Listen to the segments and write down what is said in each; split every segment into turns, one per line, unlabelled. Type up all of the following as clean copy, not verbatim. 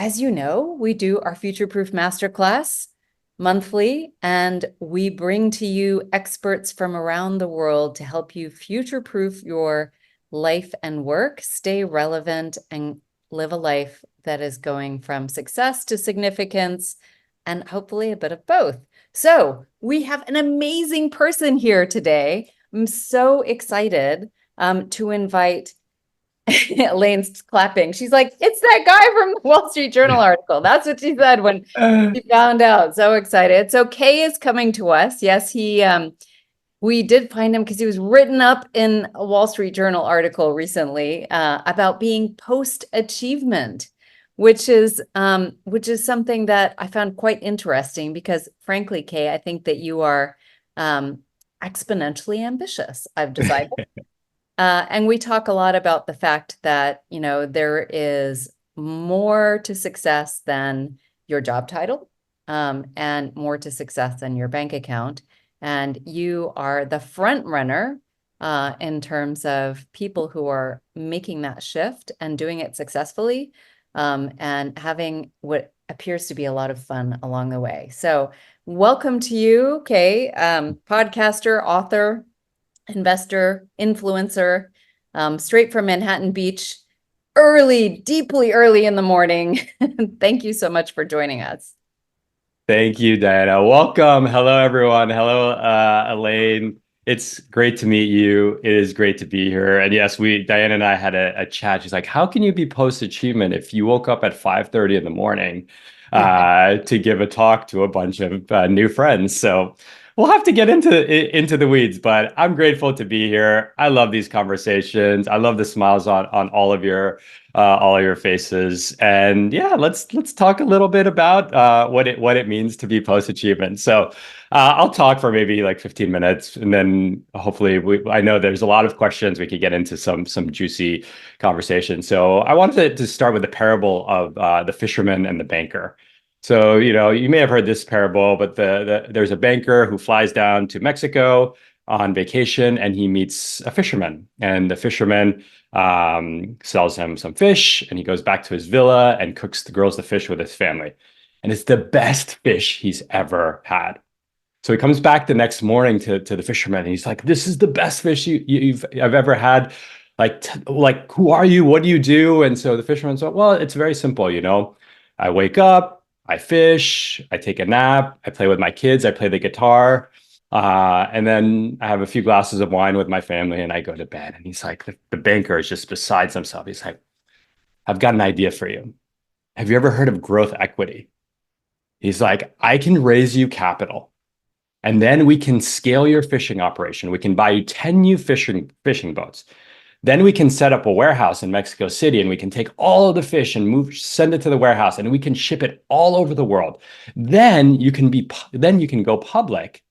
as you know, we do our Future Proof Masterclass monthly, and we bring to you experts from around the world to help you future-proof your life and work, stay relevant, and live a life that is going from success to significance, and hopefully a bit of both. So we have an amazing person here today. I'm so excited to invite Elaine's clapping. She's like, it's that guy from the Wall Street Journal article. That's what she said when she found out. So excited. So Kay is coming to us. Yes, we did find him because he was written up in a Wall Street Journal article recently about being post-achievement, which is something that I found quite interesting because frankly, Kay, I think that you are exponentially ambitious, I've decided. And we talk a lot about the fact that, there is more to success than your job title, and more to success than your bank account. And you are the front runner in terms of people who are making that shift and doing it successfully, and having what appears to be a lot of fun along the way. So welcome to you, Kay, podcaster, author, investor, influencer, straight from Manhattan Beach, deeply early in the morning. Thank you so much for joining us.
Thank you, Diana. Welcome. Hello, everyone. Hello, Elaine. It's great to meet you. It is great to be here. And yes, Diana and I had a chat. She's like, how can you be post-achievement if you woke up at 5:30 in the morning to give a talk to a bunch of new friends? So we'll have to get into the weeds, but I'm grateful to be here. I love these conversations. I love the smiles on all of your faces. And yeah, let's talk a little bit about what it means to be post achievement. So I'll talk for maybe like 15 minutes, and then hopefully I know there's a lot of questions. We could get into some juicy conversation. So I wanted to start with the parable of the fisherman and the banker. So, you may have heard this parable, but there's a banker who flies down to Mexico on vacation, and he meets a fisherman, and the fisherman sells him some fish, and he goes back to his villa and grills the fish with his family. And it's the best fish he's ever had. So he comes back the next morning to the fisherman, and he's like, "This is the best fish I've ever had. Like, who are you? What do you do?" And so the fisherman's like, "Well, it's very simple, I wake up, I fish, I take a nap, I play with my kids, I play the guitar, and then I have a few glasses of wine with my family, and I go to bed." And he's like, the banker is just besides himself. He's like, "I've got an idea for you. Have you ever heard of growth equity?" He's like, "I can raise you capital, and then we can scale your fishing operation. We can buy you 10 new fishing boats. Then we can set up a warehouse in Mexico City, and we can take all of the fish and send it to the warehouse, and we can ship it all over the world. Then you can go public,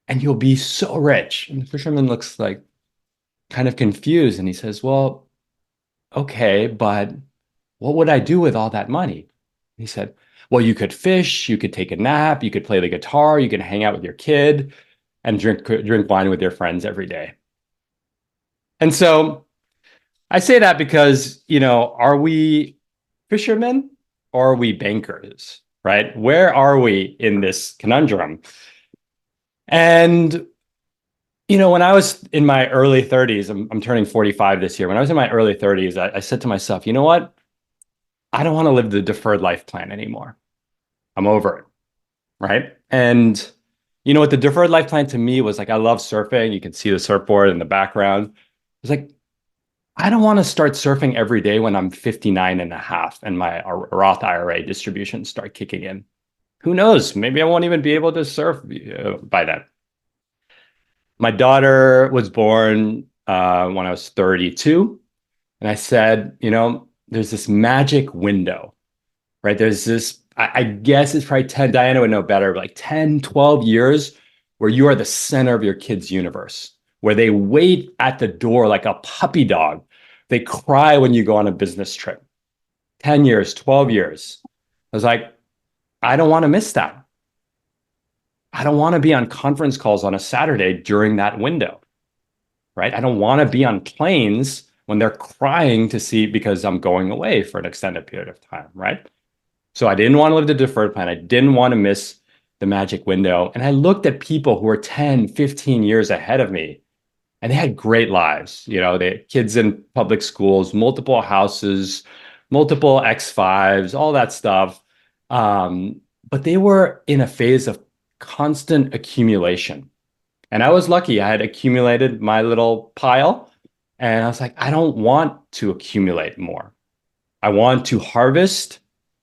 and you'll be so rich." And the fisherman looks like kind of confused, and he says, "Well, okay, but what would I do with all that money?" He said, "Well, you could fish, you could take a nap, you could play the guitar, you could hang out with your kid, and drink wine with your friends every day." And so I say that because, are we fishermen or are we bankers, right? Where are we in this conundrum? And, when I was in my early 30s, I'm turning 45 this year. When I was in my early 30s, I said to myself, you know what? I don't want to live the deferred life plan anymore. I'm over it, right? And what the deferred life plan to me was like, I love surfing. You can see the surfboard in the background. It's like, I don't want to start surfing every day when I'm 59 and a half and my Roth IRA distributions start kicking in. Who knows? Maybe I won't even be able to surf by then. My daughter was born when I was 32. And I said, there's this magic window, right? There's this, I guess it's probably 10, Diana would know better, but like 10, 12 years where you are the center of your kid's universe, where they wait at the door like a puppy dog. They cry when you go on a business trip. 10 years, 12 years. I was like, I don't want to miss that. I don't want to be on conference calls on a Saturday during that window, right? I don't want to be on planes when they're crying to see because I'm going away for an extended period of time, right? So I didn't want to live the deferred plan. I didn't want to miss the magic window. And I looked at people who were 10, 15 years ahead of me, and they had great lives. They had kids in public schools, multiple houses, multiple X5s, all that stuff. But they were in a phase of constant accumulation. And I was lucky. I had accumulated my little pile. And I was like, I don't want to accumulate more. I want to harvest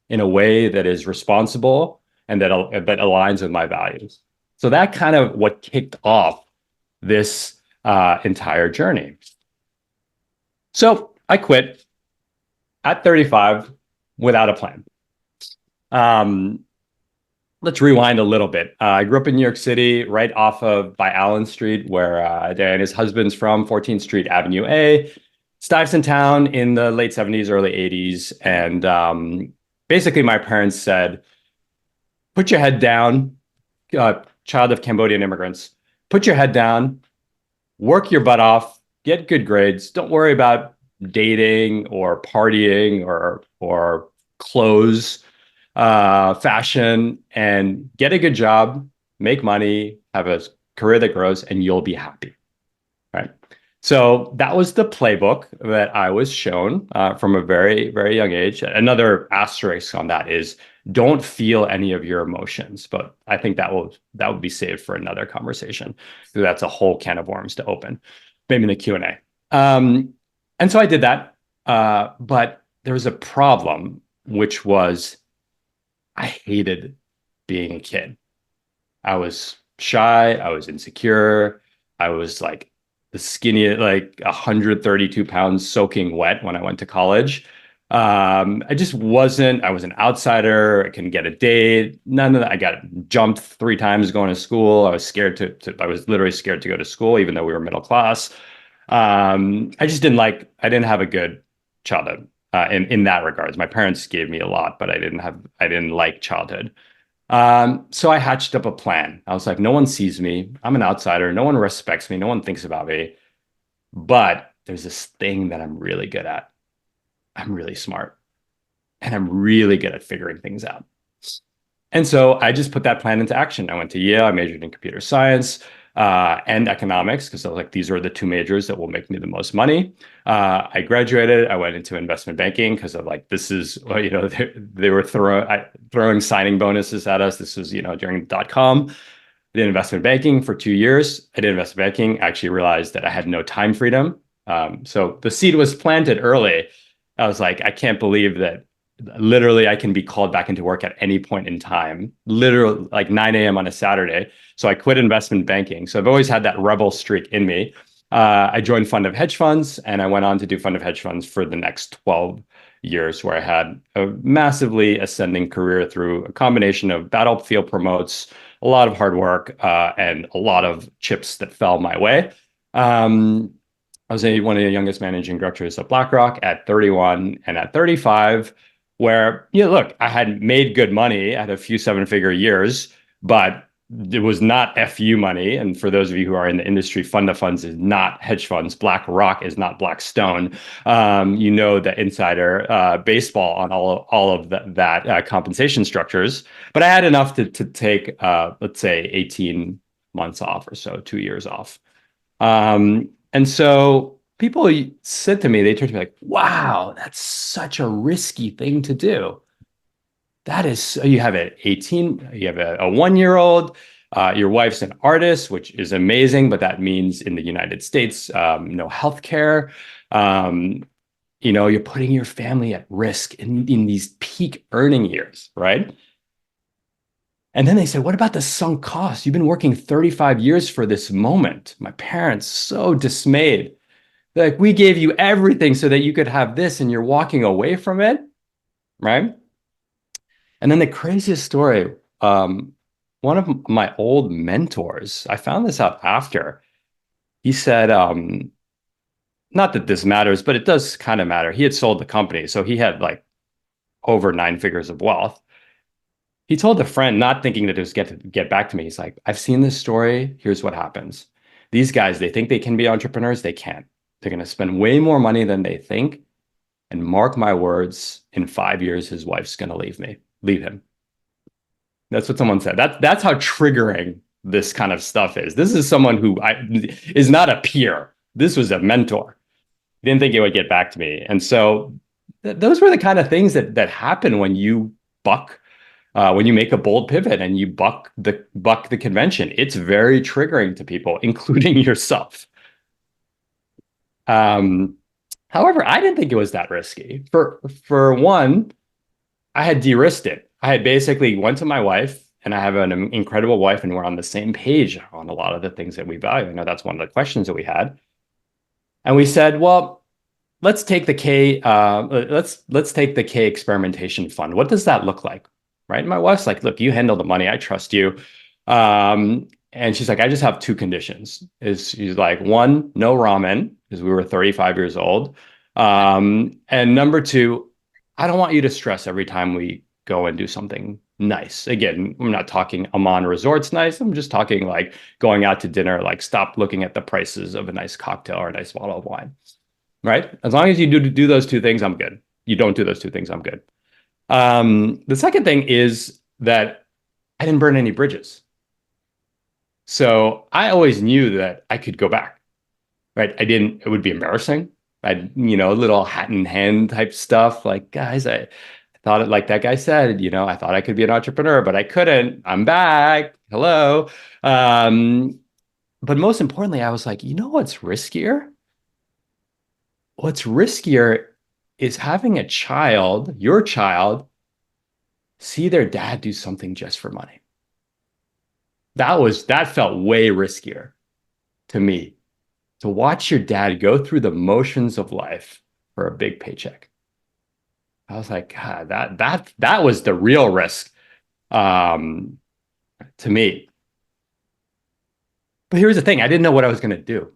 in a way that is responsible and that aligns with my values. So that kind of what kicked off this entire journey. So I quit at 35 without a plan. Let's rewind a little bit. I grew up in New York City, right off of by Allen Street, where Diana's husband's from, 14th Street Avenue A. Stuyvesant town in the late 70s, early 80s. And basically, my parents said, put your head down, child of Cambodian immigrants, put your head down, work your butt off, get good grades. Don't worry about dating or partying or clothes, fashion, and get a good job, make money, have a career that grows, and you'll be happy. Right. So that was the playbook that I was shown from a very, very young age. Another asterisk on that is don't feel any of your emotions, but I think that would be saved for another conversation. So that's a whole can of worms to open, maybe in the Q&A. And so I did that, but there was a problem, which was I hated being a kid. I was shy, I was insecure, I was like the skinny, like 132 pounds soaking wet when I went to college. I just wasn't, I was an outsider. I couldn't get a date. None of that. I got jumped 3 times going to school. I was scared I was literally scared to go to school, even though we were middle class. I just I didn't have a good childhood in that regards. My parents gave me a lot, but I didn't like childhood. So I hatched up a plan. I was like, no one sees me. I'm an outsider. No one respects me. No one thinks about me. But there's this thing that I'm really good at. I'm really smart and I'm really good at figuring things out. And so I just put that plan into action. I went to Yale. I majored in computer science and economics because I was like, these are the 2 majors that will make me the most money. I graduated. I went into investment banking because of like, this is, they were throwing signing bonuses at us. This was, during .com. I did investment banking for 2 years. I did investment banking. I actually realized that I had no time freedom. So the seed was planted early. I was like, I can't believe that literally I can be called back into work at any point in time, literally like 9 a.m. on a Saturday. So I quit investment banking. So I've always had that rebel streak in me. I joined fund of hedge funds and I went on to do fund of hedge funds for the next 12 years, where I had a massively ascending career through a combination of battlefield promotes, a lot of hard work, and a lot of chips that fell my way. I was one of the youngest managing directors of BlackRock at 31 and at 35, where, look, I had made good money. I had a few 7-figure years, but it was not FU money. And for those of you who are in the industry, fund of funds is not hedge funds. BlackRock is not Blackstone. The insider baseball on all of that compensation structures. But I had enough to take, let's say, 18 months off or so, 2 years off. And so people said to me, they turned to me like, wow, that's such a risky thing to do. That is, you have you have a 1-year-old, your wife's an artist, which is amazing, but that means in the United States, no healthcare. You're putting your family at risk in these peak earning years, right? And then they said, what about the sunk cost? You've been working 35 years for this moment. My parents, so dismayed. They're like, we gave you everything so that you could have this and you're walking away from it, right? And then the craziest story, one of my old mentors, I found this out after, he said, not that this matters, but it does kind of matter. He had sold the company, so he had like over 9 figures of wealth. He told a friend, not thinking that it was get back to me. He's like, I've seen this story. Here's what happens. These guys, they think they can be entrepreneurs. They can't. They're going to spend way more money than they think. And mark my words, in 5 years, his wife's going to leave him. That's what someone said. That's how triggering this kind of stuff is. This is someone who is not a peer. This was a mentor. Didn't think it would get back to me. And so those were the kind of things that happen when you when you make a bold pivot and you buck the convention. It's very triggering to people, including yourself. However, I didn't think it was that risky. For one, I had de-risked it. I had basically went to my wife, and I have an incredible wife, and we're on the same page on a lot of the things that we value. I know that's one of the questions that we had. And we said, well, let's take the K, let's take the K experimentation fund. What does that look like? Right. And my wife's like, look, you handle the money. I trust you. And she's like, I just have two conditions. She's like, one, no ramen, because we were 35 years old. And number two, I don't want you to stress every time we go and do something nice. Again, I'm not talking Amman Resorts nice. I'm just talking like going out to dinner, like stop looking at the prices of a nice cocktail or a nice bottle of wine. Right? As long as you do those two things, I'm good. You don't do those two things, I'm good. The second thing is that I didn't burn any bridges. So I always knew that I could go back, right? It would be embarrassing. A little hat in hand type stuff. Like, guys, I thought it, like that guy said, I thought I could be an entrepreneur, but I couldn't. I'm back. Hello. But most importantly, I was like, what's riskier? What's riskier is having your child, see their dad do something just for money. That felt way riskier to me, to watch your dad go through the motions of life for a big paycheck. I was like, God, that was the real risk to me. But here's the thing, I didn't know what I was going to do.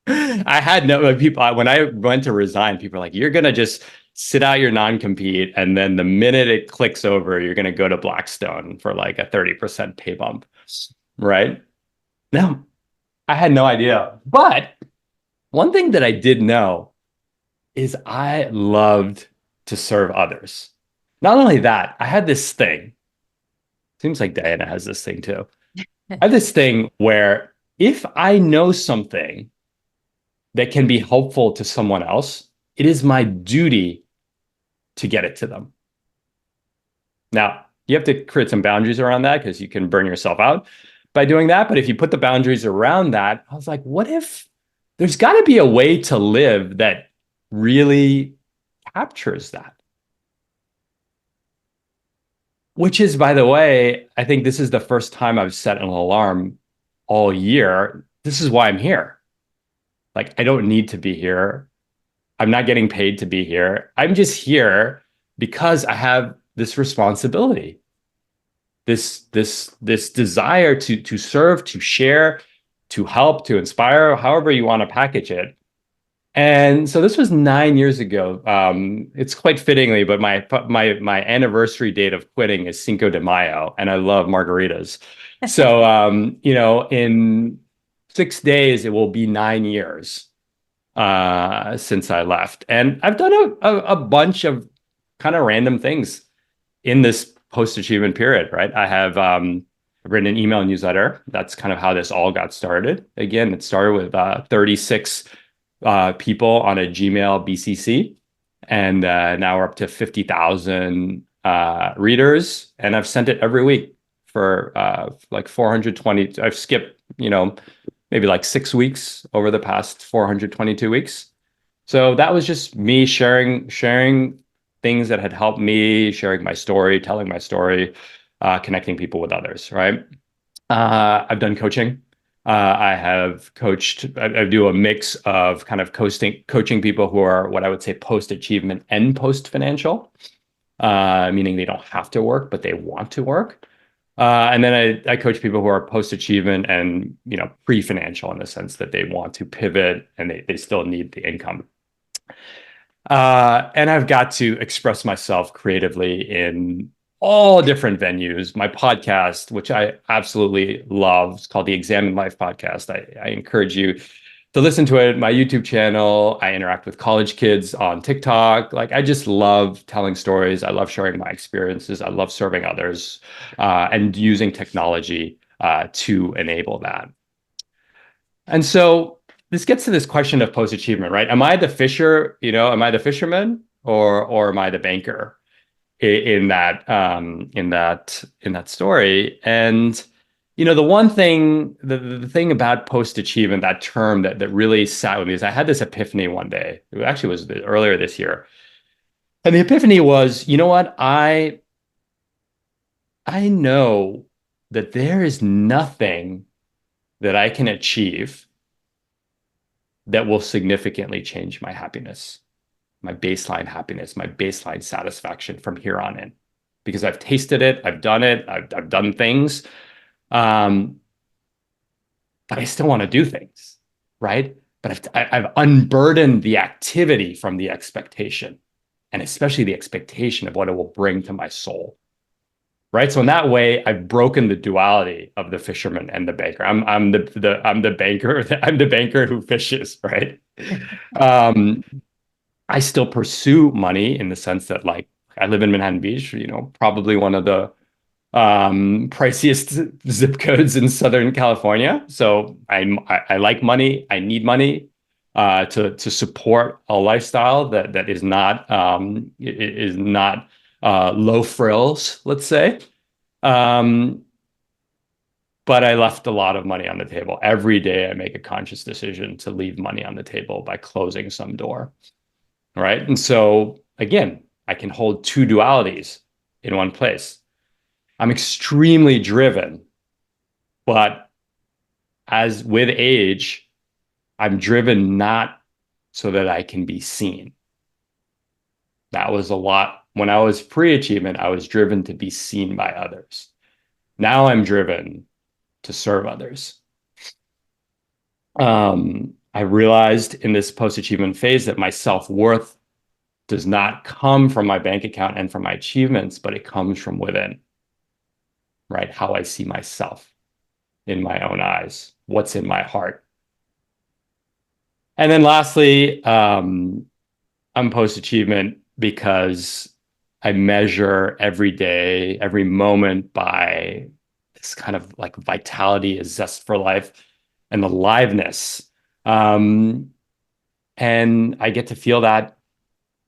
I had people, when I went to resign, people were like, you're going to just sit out your non-compete. And then the minute it clicks over, you're going to go to Blackstone for like a 30% pay bump. Right? No, I had no idea. But one thing that I did know is I loved to serve others. Not only that, I had this thing. Seems like Diana has this thing too. I have this thing where if I know something that can be helpful to someone else, it is my duty to get it to them. Now, you have to create some boundaries around that because you can burn yourself out by doing that. But if you put the boundaries around that, I was like, what if there's got to be a way to live that really captures that? Which is, by the way, I think this is the first time I've set an alarm all year. This is why I'm here. Like, I don't need to be here. I'm not getting paid to be here. I'm just here because I have this responsibility, this desire to serve, to share, to help, to inspire, however you want to package it. And so this was 9 years ago. It's quite fittingly, but my anniversary date of quitting is Cinco de Mayo, and I love margaritas. So in 6 days, it will be 9 years since I left. And I've done a bunch of kind of random things in this post-achievement period, right? I have written an email newsletter. That's kind of how this all got started. Again, it started with 36 people on a Gmail BCC. And now we're up to 50,000 readers. And I've sent it every week for like 420. I've skipped, maybe like 6 weeks over the past 422 weeks. So that was just me sharing things that had helped me, sharing my story, telling my story, connecting people with others, right? I've done coaching. I have coached, I do a mix of kind of coaching people who are what I would say post-achievement and post-financial, meaning they don't have to work, but they want to work. And then I coach people who are post-achievement and, pre-financial in the sense that they want to pivot and they still need the income. And I've got to express myself creatively in all different venues. My podcast, which I absolutely love, it's called the Examine Life Podcast. I encourage you to listen to it, my YouTube channel. I interact with college kids on TikTok. Like, I just love telling stories. I love sharing my experiences. I love serving others, and using technology to enable that. And so this gets to this question of post-achievement, right? Am I the fisher, am I the fisherman, or am I the banker in that story? And the one thing, the thing about post-achievement, that term that really sat with me, is I had this epiphany one day. It actually was earlier this year. And the epiphany was, you know what? I know that there is nothing that I can achieve that will significantly change my happiness, my baseline satisfaction from here on in. Because I've tasted it, I've done it, I've done things, um, but I still want to do things, right? But I've unburdened the activity from the expectation, and especially the expectation of what it will bring to my soul, right? So in that way, I've broken the duality of the fisherman and the banker. I'm the banker. I'm the banker who fishes, right? Um, I still pursue money in the sense that, like, I live in Manhattan Beach, probably one of the priciest zip codes in Southern California. So I like money. I need money to support a lifestyle that is not low frills, let's say. Um, but I left a lot of money on the table. Every day I make a conscious decision to leave money on the table by closing some door. Right. And so again, I can hold two dualities in one place. I'm extremely driven, but as with age, I'm driven not so that I can be seen. That was a lot. When I was pre-achievement, I was driven to be seen by others. Now I'm driven to serve others. I realized in this post-achievement phase that my self-worth does not come from my bank account and from my achievements, but it comes from within, right? How I see myself in my own eyes, what's in my heart. And then lastly, I'm post-achievement because I measure every day, every moment by this kind of like vitality, a zest for life, and aliveness. Um, and I get to feel that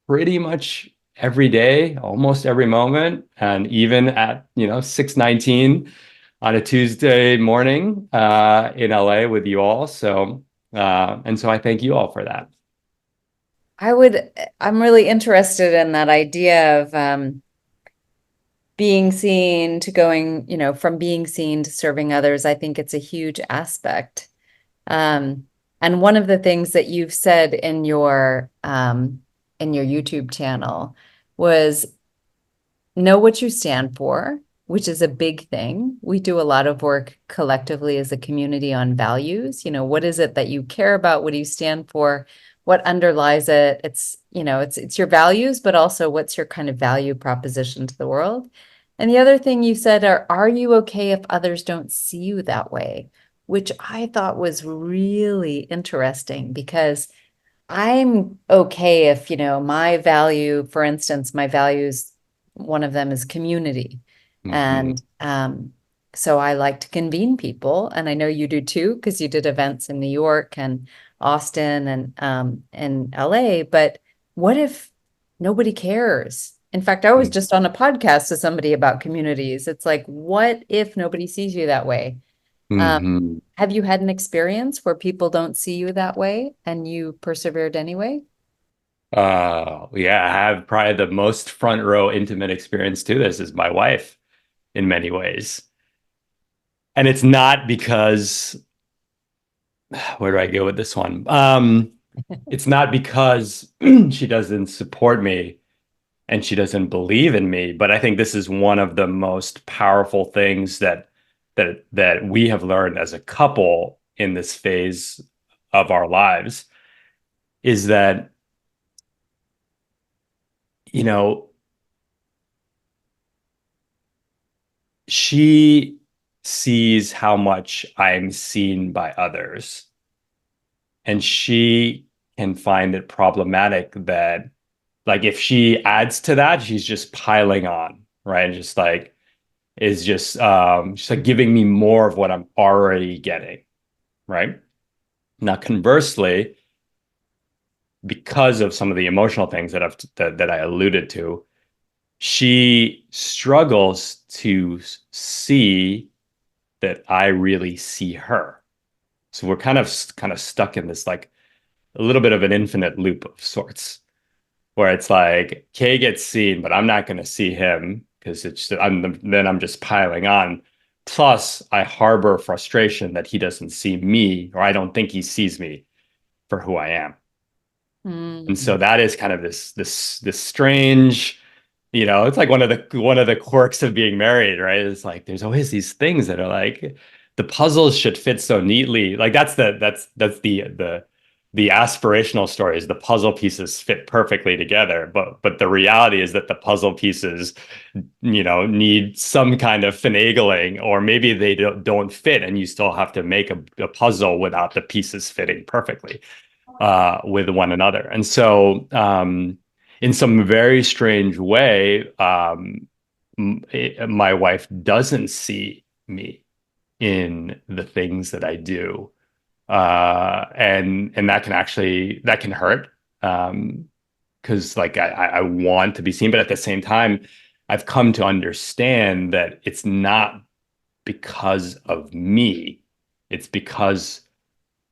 pretty much every day, almost every moment, and even at 6:19 on a Tuesday morning in LA with you all. So and so I thank you all for that.
I'm really interested in that idea of being seen to going, from being seen to serving others. I think it's a huge aspect. And one of the things that you've said in your YouTube channel was know what you stand for, which is a big thing. We do a lot of work collectively as a community on values. What is it that you care about? What do you stand for? What underlies it? It's your values, but also what's your kind of value proposition to the world? And the other thing you said are you okay if others don't see you that way? Which I thought was really interesting because I'm okay if, my value, for instance, my values, one of them is community.
Mhm.
And so I like to convene people, and I know you do too, because you did events in New York and Austin and LA. But what if nobody cares? In fact, I was just on a podcast with somebody about communities. It's like, what if nobody sees you that way? Um,
Mhm.
have you had an experience where people don't see you that way and you persevered anyway?
Yeah, I have probably the most front row intimate experience to this is my wife in many ways. And it's not because, where do I go with this one? It's not because she doesn't support me and she doesn't believe in me, but I think this is one of the most powerful things that we have learned as a couple in this phase of our lives is that, you know, she sees how much I'm seen by others. And she can find it problematic that, like, if she adds to that, she's just piling on, right? Just like, is just like giving me more of what I'm already getting, right? Now, conversely, because of some of the emotional things that I alluded to, she struggles to see that I really see her. So we're kind of stuck in this, like, a little bit of an infinite loop of sorts, where it's like Kay gets seen, but I'm not going to see him because then I'm just piling on. Plus, I harbor frustration that he doesn't see me, or I don't think he sees me for who I am. And so
Mm.
that is kind of this strange, it's like one of the quirks of being married, right? It's like there's always these things that are like the puzzles should fit so neatly. Like that's the aspirational story is the puzzle pieces fit perfectly together, but the reality is that the puzzle pieces, need some kind of finagling, or maybe they don't fit, and you still have to make a puzzle without the pieces fitting perfectly with one another. And so, in some very strange way, my wife doesn't see me in the things that I do, and that can hurt, because like I want to be seen, but at the same time, I've come to understand that it's not because of me, it's because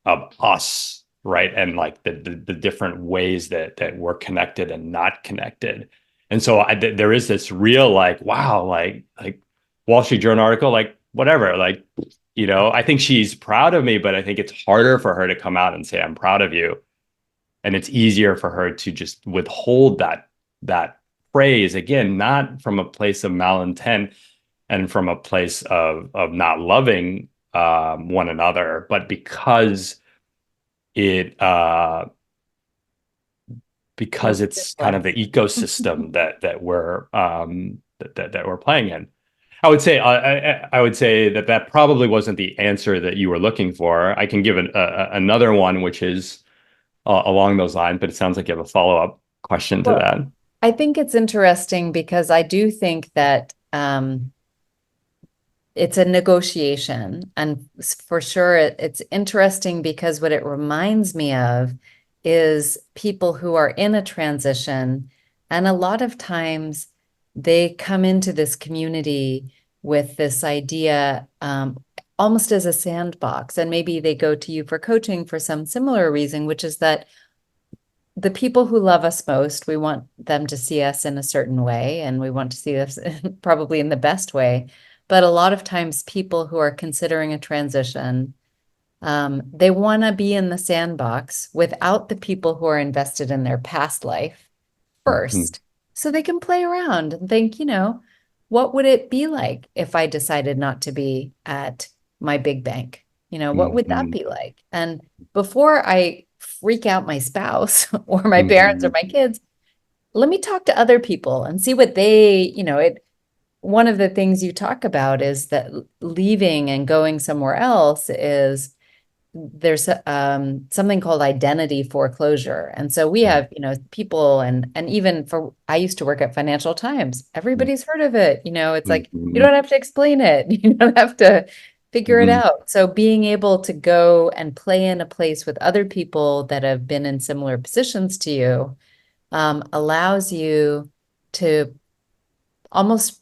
of us, right? And like the different ways that we're connected and not connected. And so there is this real, like, wow, like Wall Street Journal article, like whatever, like, I think she's proud of me, but I think it's harder for her to come out and say I'm proud of you, and it's easier for her to just withhold that praise, again, not from a place of malintent and from a place of not loving one another, but it
Feels
because it's kind of
different.
the ecosystem that we're playing in. I would say that probably wasn't the answer that you were looking for. I can give another one, which is along those lines, but it sounds like you have a follow-up question to
Well,
that.
I think it's interesting because I do think that it's a negotiation. And for sure, it's interesting because what it reminds me of is people who are in a transition. And a lot of times they come into this community with this idea, almost as a sandbox. And maybe they go to you for coaching for some similar reason, which is that the people who love us most, we want them to see us in a certain way, and we want to see us probably in the best way. But a lot of times, people who are considering a transition, they want to be in the sandbox without the people who are invested in their past life
Mhm,
first, so they can play around and think, what would it be like if I decided not to be at my big bank? What would that
mhm,
be like? And before I freak out my spouse or my parents or
mhm,
my kids, let me talk to other people and see what one of the things you talk about is that leaving and going somewhere else is there's something called identity foreclosure. And so we have, people and even I used to work at Financial Times. Everybody's heard of it. It's like you
mhm,
don't have to explain it. You don't have to figure it
mhm,
out. So being able to go and play in a place with other people that have been in similar positions to you allows you to almost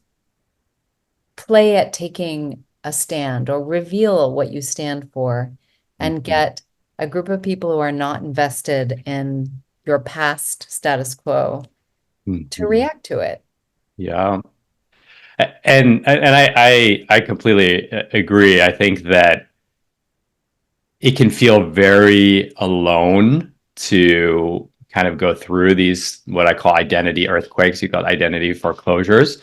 play at taking a stand or reveal what you stand for and
mhm,
get a group of people who are not invested in your past status quo to
mhm.
react to it.
Yeah. And I completely agree. I think that it can feel very alone to kind of go through these, what I call identity earthquakes. You call it identity foreclosures.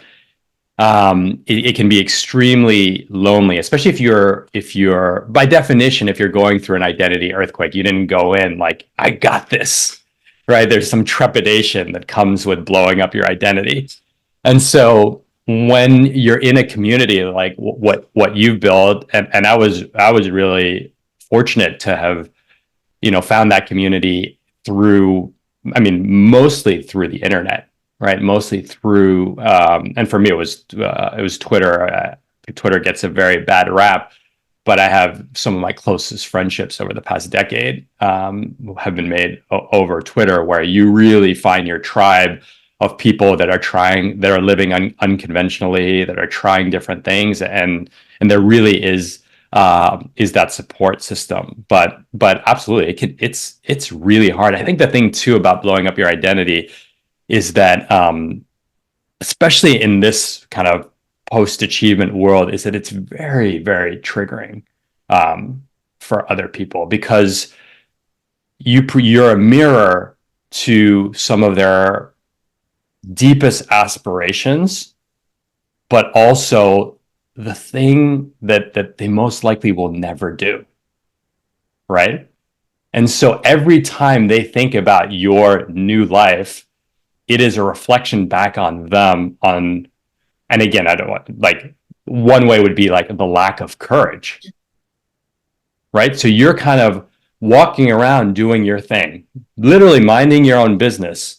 It can be extremely lonely, especially if you're by definition, if you're going through an identity earthquake, you didn't go in like, I got this, right? There's some trepidation that comes with blowing up your identity. And so when you're in a community like what you've built, and I was really fortunate to have found that community through, I mean, mostly through the internet, right? Mostly through, and for me, it was Twitter. Twitter gets a very bad rap, but I have some of my closest friendships over the past decade have been made over Twitter, where you really find your tribe of people that are living unconventionally, that are trying different things, and there really is that support system. But absolutely, it's really hard. I think the thing too about blowing up your identity is that especially in this kind of post-achievement world, is that it's very, very triggering for other people, because you're a mirror to some of their deepest aspirations, but also the thing that they most likely will never do, right? And so every time they think about your new life, it is a reflection back on them. And again, I don't want, like, one way would be like the lack of courage, right? So you're kind of walking around doing your thing, literally minding your own business,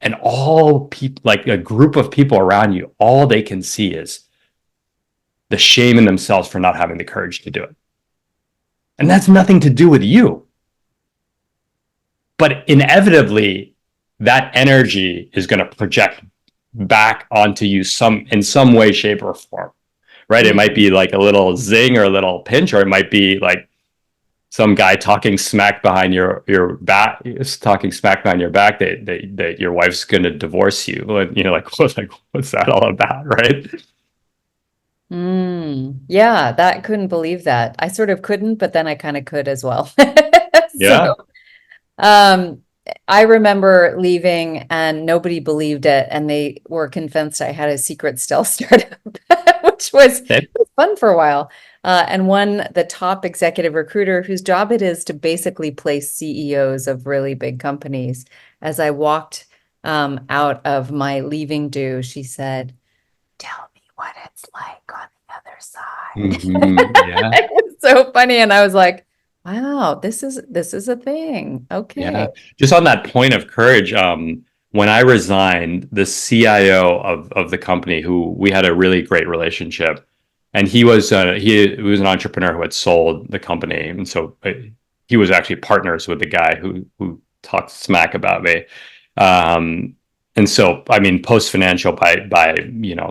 and all people, like a group of people around you, all they can see is the shame in themselves for not having the courage to do it. And that's nothing to do with you. But inevitably, that energy is going to project back onto you in some way, shape, or form, right? It might be like a little zing or a little pinch, or it might be like some guy talking smack behind your back, that your wife's going to divorce you, and what's that all about, right?
Yeah, that couldn't believe that. I sort of couldn't, but then I kind of could as well. So,
Yeah.
um, I remember leaving and nobody believed it, and they were convinced I had a secret stealth startup, which was fun for a while. And the top executive recruiter, whose job it is to basically place CEOs of really big companies, as I walked out of my leaving do, she said, "Tell me what it's like on the other side."
Yeah.
It was so funny, and I was like, "Wow, this is a thing." Okay.
Yeah. Just on that point of courage, when I resigned, the CIO of the company, who we had a really great relationship, and he was an entrepreneur who had sold the company, and so he was actually partners with the guy who talked smack about me. And so, I mean, post financial by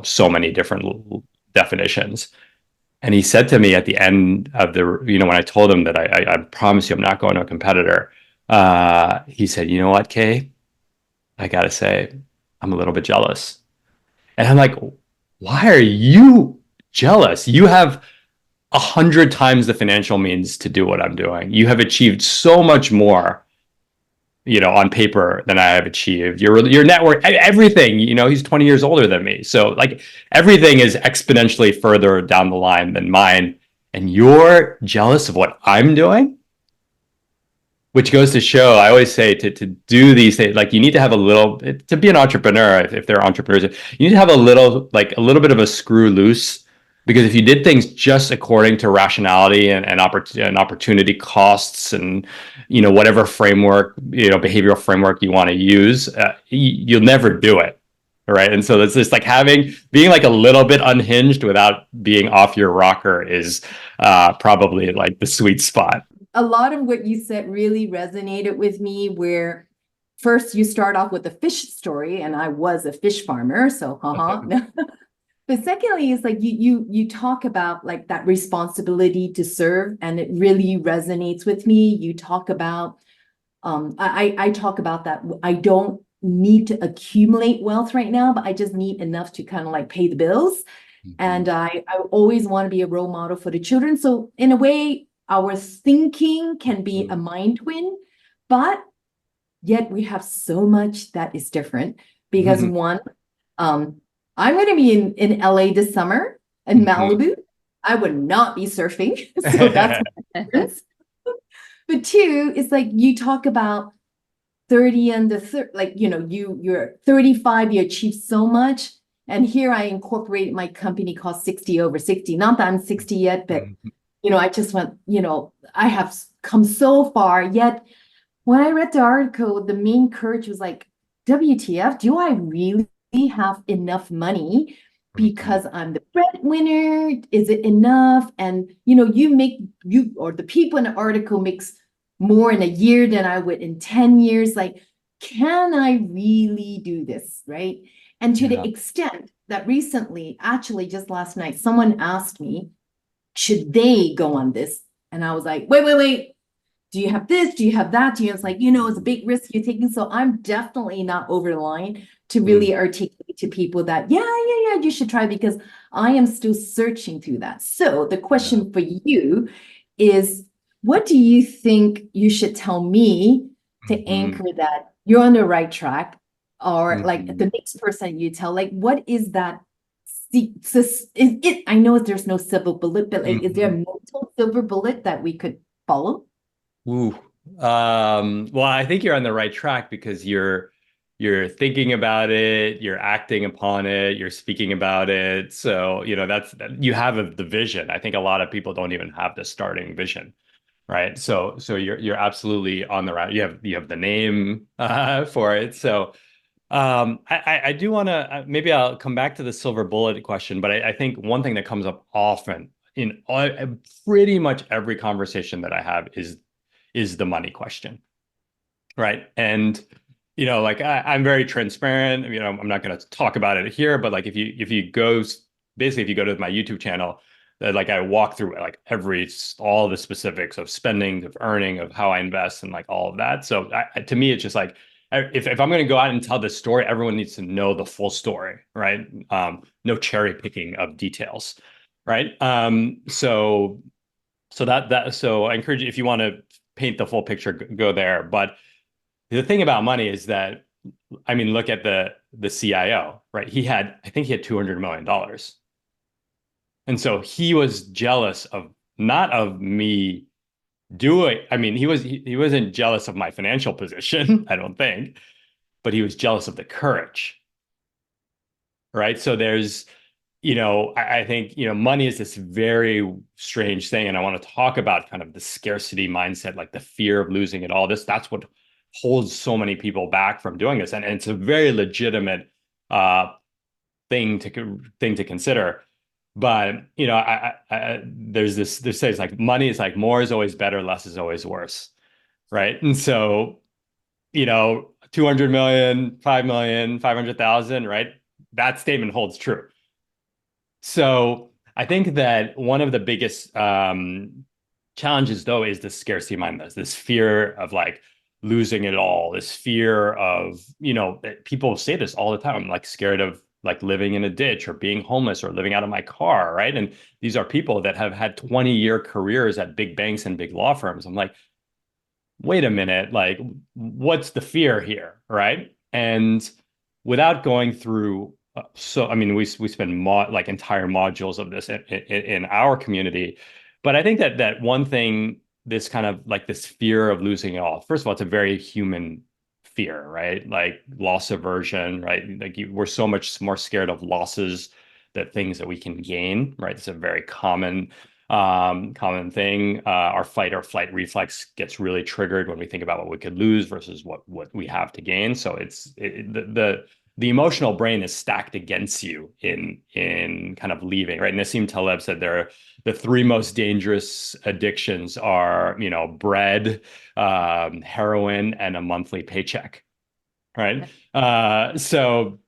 so many different definitions. And he said to me at the end of when I told him that I promise you I'm not going to a competitor, he said, "You know what, Kay? I gotta say, I'm a little bit jealous." And I'm like, "Why are you jealous? You have 100 times the financial means to do what I'm doing. You have achieved so much more, on paper, than I have achieved. Your network, everything, he's 20 years older than me. So like everything is exponentially further down the line than mine. And you're jealous of what I'm doing?" Which goes to show, I always say, to do these things, like, you need to have to be an entrepreneur, if they're entrepreneurs, you need to have a little bit of a screw loose. Because if you did things just according to rationality and opportunity costs, and whatever framework, behavioral framework you want to use, you'll never do it, right? And so it's just like being like a little bit unhinged without being off your rocker is probably like the sweet spot.
A lot of what you said really resonated with me, where first you start off with the fish story, and I was a fish farmer, so But secondly, it's like you talk about like that responsibility to serve, and it really resonates with me. You talk about, I talk about that I don't need to accumulate wealth right now, but I just need enough to kind of like pay the bills. And I always want to be a role model for the children. So in a way, our thinking can be a mind twin, but yet we have so much that is different. Because one, I'm going to be in LA this summer, in Malibu. I would not be surfing. So that's my difference. But two, it's like you talk about 30 and you're 35, you achieved so much. And here I incorporated my company called 60 over 60. Not that I'm 60 yet, but I just went, I have come so far. Yet when I read the article, the main courage was like, WTF, do I really have enough money
Mhm.
because I'm the breadwinner? Is it enough? And you or the people in the article makes more in a year than I would in 10 years. Like, can I really do this? Right. And to the
Yeah.
extent that recently, actually just last night, someone asked me, should they go on this? And I was like, wait. Do you have this? Do you have that? Do you? It's like, it's a big risk you're taking. So I'm definitely not over the line to
Mm.
really articulate to people that, yeah, you should try because I am still searching through that. So the
Yeah.
question for you is, what do you think you should tell me to
Mhm.
anchor that you're on the right track? Or like
Mhm.
the next person you tell, like, what is that? Is it, I know there's no silver bullet, but like, is there a
Mhm.
mental silver bullet that we could follow?
Ooh. Well, I think you're on the right track because you're thinking about it, you're acting upon it, you're speaking about it. So, that's you have the vision. I think a lot of people don't even have the starting vision, right? So you're absolutely on the right. You have the name for it. So I do want to maybe I'll come back to the silver bullet question, but I think one thing that comes up often in pretty much every conversation that I have is the money question, right? And like I'm very transparent. I'm not going to talk about it here, but like if you go basically if you go to my YouTube channel, that like I walk through like all the specifics of spending, of earning, of how I invest, and like all of that. So to me, it's just like if I'm going to go out and tell this story, everyone needs to know the full story, right? No cherry picking of details, right? So I encourage you if you want to paint the full picture, go there. But the thing about money is that, I mean, look at the CIO, right? I think he had $200 million, and so he was jealous of not of me doing. I mean, he wasn't jealous of my financial position, I don't think, but he was jealous of the courage, right? So I think, money is this very strange thing. And I want to talk about kind of the scarcity mindset, like the fear of losing it all. That's what holds so many people back from doing this. And it's a very legitimate uh, thing to consider. But, there's says like money is like more is always better, less is always worse. Right. And so, 200 million, 5 million, 500,000, right? That statement holds true. So I think that one of the biggest challenges, though, is the scarcity mindset, this fear of like losing it all, this fear of, people say this all the time. I'm like scared of like living in a ditch or being homeless or living out of my car, right? And these are people that have had 20-year careers at big banks and big law firms. I'm like, wait a minute, like, what's the fear here, right? And without going through, I mean, we spend like entire modules of this in our community, but I think that one thing, this kind of like this fear of losing it all. First of all, it's a very human fear, right? Like loss aversion, right? Like we're so much more scared of losses that things that we can gain, right? It's a very common thing. Our fight or flight reflex gets really triggered when we think about what we could lose versus what we have to gain. So the emotional brain is stacked against you in kind of leaving, right? Nassim Taleb said the three most dangerous addictions are, bread, heroin, and a monthly paycheck, right? So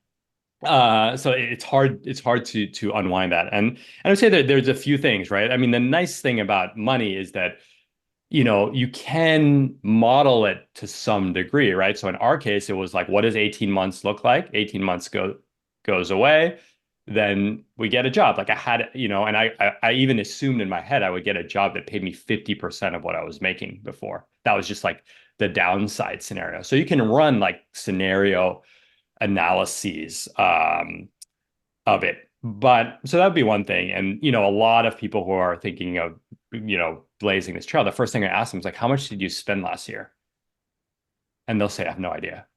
it's hard to unwind that. And I would say that there's a few things, right? I mean, the nice thing about money is that, you can model it to some degree, right? So in our case, it was like, what does 18 months look like? 18 months goes away, then we get a job. Like I had, and I even assumed in my head I would get a job that paid me 50% of what I was making before. That was just like the downside scenario. So you can run like scenario analyses of it. But so that would be one thing. And, a lot of people who are thinking of, blazing this trail, the first thing I ask them is like, how much did you spend last year? And they'll say, I have no idea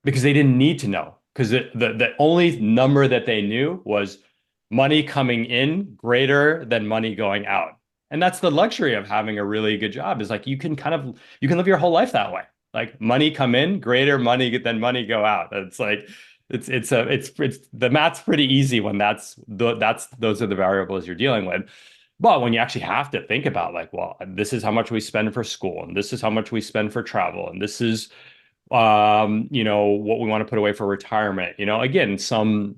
because they didn't need to know because the only number that they knew was money coming in greater than money going out. And that's the luxury of having a really good job, is like you can live your whole life that way. Like money come in, greater money than money go out. It's like it's the math's pretty easy when those are the variables you're dealing with. But when you actually have to think about like, well, this is how much we spend for school, and this is how much we spend for travel, and this is what we want to put away for retirement, again, some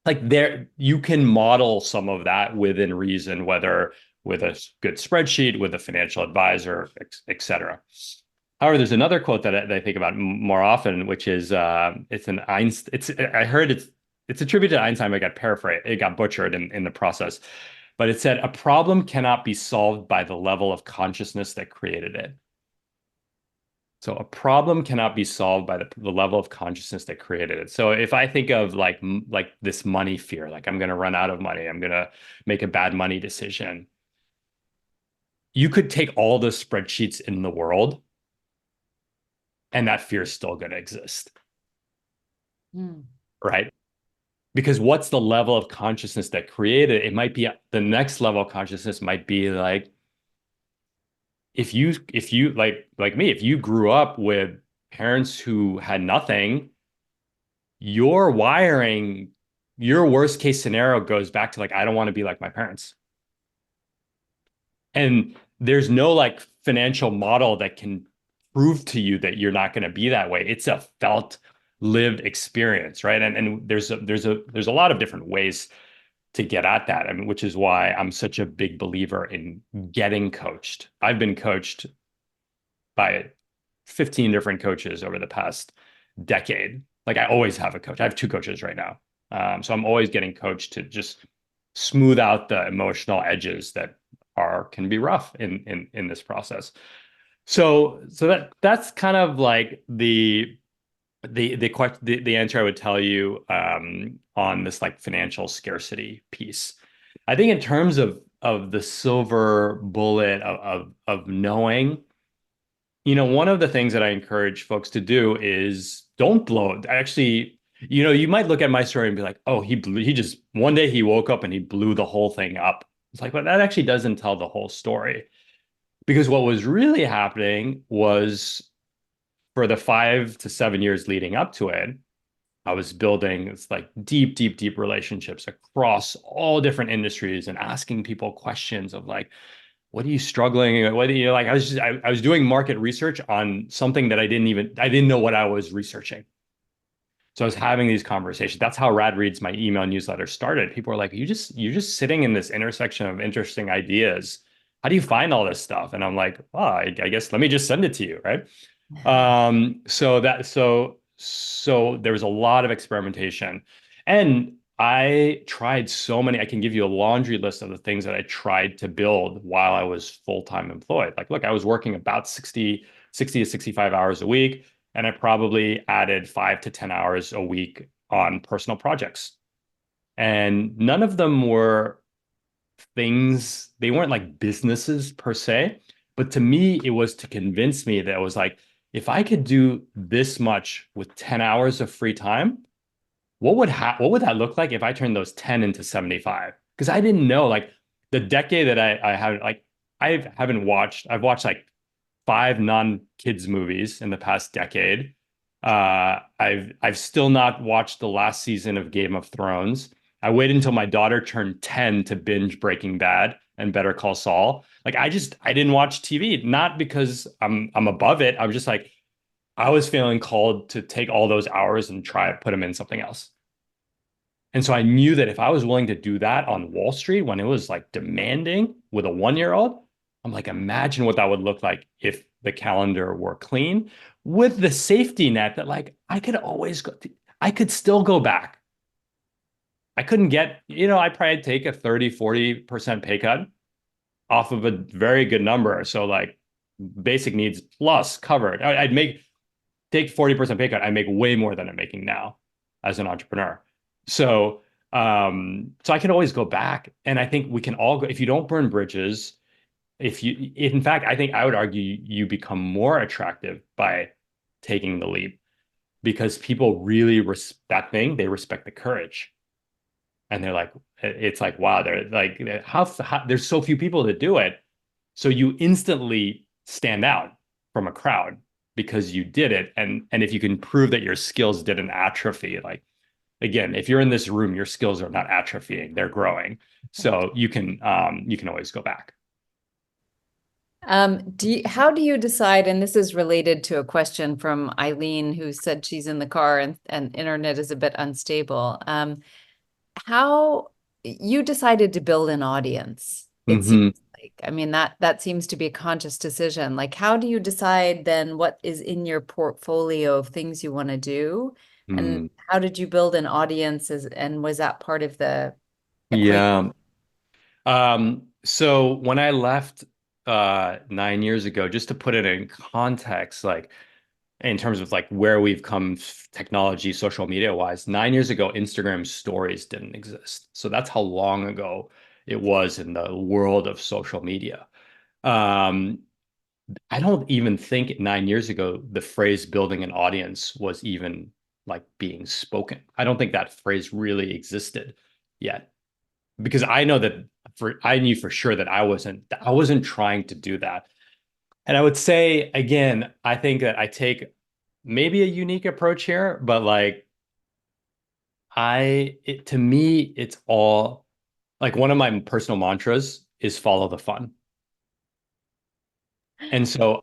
like there you can model some of that within reason, whether with a good spreadsheet, with a financial advisor, et cetera. However, there's another quote that I think about more often, which is it's an Einstein. I heard it's attributed to Einstein. I got paraphrased. It got butchered in the process, but it said a problem cannot be solved by the level of consciousness that created it. So a problem cannot be solved by the level of consciousness that created it. So if I think of like this money fear, like I'm going to run out of money, I'm going to make a bad money decision. You could take all the spreadsheets in the world, and that fear is still going to exist. Right? Because what's the level of consciousness that created it? It might be the next level of consciousness might be like, if you like me, if you grew up with parents who had nothing, your wiring, your worst case scenario goes back to like, I don't want to be like my parents. And there's no like financial model that can prove to you that you're not going to be that way. It's a felt, lived experience, right? And there's a lot of different ways to get at that. I mean, which is why I'm such a big believer in getting coached. I've been coached by 15 different coaches over the past decade. Like I always have a coach. I have 2 coaches right now. So I'm always getting coached to just smooth out the emotional edges that can be rough in this process. So that's kind of like the answer I would tell you on this like financial scarcity piece. I think in terms of the silver bullet of knowing, one of the things that I encourage folks to do is don't blow it. Actually, you might look at my story and be like, oh, he just one day he woke up and he blew the whole thing up. It's like, but that actually doesn't tell the whole story. Because what was really happening was, for the 5 to 7 years leading up to it, I was building this like deep relationships across all different industries and asking people questions of like, what are you struggling? What like I was doing market research on something that I didn't know what I was researching. So I was having these conversations. That's how Rad Reads, my email newsletter, started. People were like, you're just sitting in this intersection of interesting ideas. How do you find all this stuff? And I'm like, well, I guess let me just send it to you, right? So there was a lot of experimentation, and I tried so many. I can give you a laundry list of the things that I tried to build while I was full-time employed. Like, look, I was working about 60 to 65 hours a week, and I probably added 5 to 10 hours a week on personal projects. And none of them were things, they weren't like businesses per se, but to me, it was to convince me that it was like, if I could do this much with 10 hours of free time, what would that look like if I turned those 10 into 75? Because I didn't know, like the decade that I haven't, like I've watched like 5 non-kids movies in the past decade. I've still not watched the last season of Game of Thrones. I waited until my daughter turned 10 to binge Breaking Bad and Better Call Saul. Like I didn't watch TV, not because I'm above it. I'm just like, I was feeling called to take all those hours and try to put them in something else. And so I knew that if I was willing to do that on Wall Street when it was like demanding with a 1-year-old, I'm like, imagine what that would look like if the calendar were clean, with the safety net that like I could still go back. I couldn't I'd probably take a 30-40% pay cut off of a very good number. So like basic needs plus covered. I'd take 40% pay cut. I make way more than I'm making now as an entrepreneur. So I can always go back. And I think we can all go, if you don't burn bridges, in fact, I think I would argue you become more attractive by taking the leap, because people really respect they respect the courage. And they're like, it's like, wow, they're like, how there's so few people that do it. So you instantly stand out from a crowd because you did it. And if you can prove that your skills didn't atrophy, like again, if you're in this room, your skills are not atrophying, they're growing. So you can always go back.
How do you decide, and this is related to a question from Eileen, who said she's in the car and internet is a bit unstable. How you decided to build an audience, it
Mm-hmm.
seems like. I mean, that seems to be a conscious decision. Like, how do you decide then what is in your portfolio of things you want to do? And
Mm.
how did you build an audience and was that part of the equation?
Yeah. So when I left 9 years ago, just to put it in context, like in terms of like where we've come technology, social media wise, 9 years ago, Instagram stories didn't exist. So that's how long ago it was in the world of social media. Um, I don't even think 9 years ago the phrase building an audience was even like being spoken. I don't think that phrase really existed yet because I know that I knew for sure that I wasn't trying to do that. And I would say again, I think that I take maybe a unique approach here, but like to me, it's all like one of my personal mantras is follow the fun. And so